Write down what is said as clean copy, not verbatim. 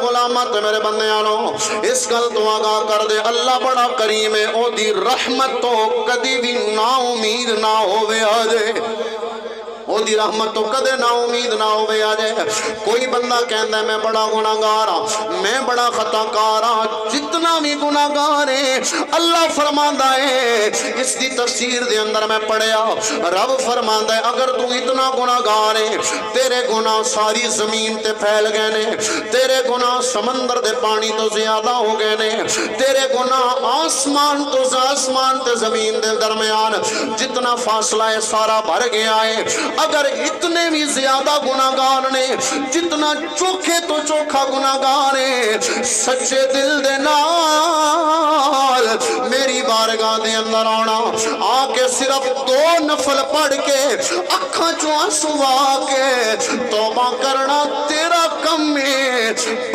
غلاماں تے میرے بندیاں نو اس گل تو آگاہ کر دے اللہ بڑا کریم ہے او دی رحمت تو کدی بھی نا امید نہ ہووے آجے او دی رحمت تو کدے نا امید نہ ہووے آجے کوئی بندہ کہندا ہے میں بڑا گناہگار ہاں میں بڑا خطا کار ہاں جتنا بھی گناہگار ہے اللہ فرماندا ہے اس دی تفسیر دے اندر میں پڑھیا رب فرماندا ہے اگر تو اتنا گناہگار ہے تیرے گناہ ساری زمین تے پھیل گئے نے تیرے گناہ سمندر دے پانی تو زیادہ ہو گئے نے تیرے گناہ آسمان تے زمین دے درمیان جتنا فاصلہ ہے سارا بھر گیا ہے اگر اتنے بھی زیادہ گناہگار نے جتنا چوکھے تو چوکھا گناہگار ہے سچے دل دے نال میری بارگاہ دے اندر آنا آ کے صرف 2 نفل پڑھ کے اکھاں چوں آنسو آ کے توبہ کرنا تیرا کم ہے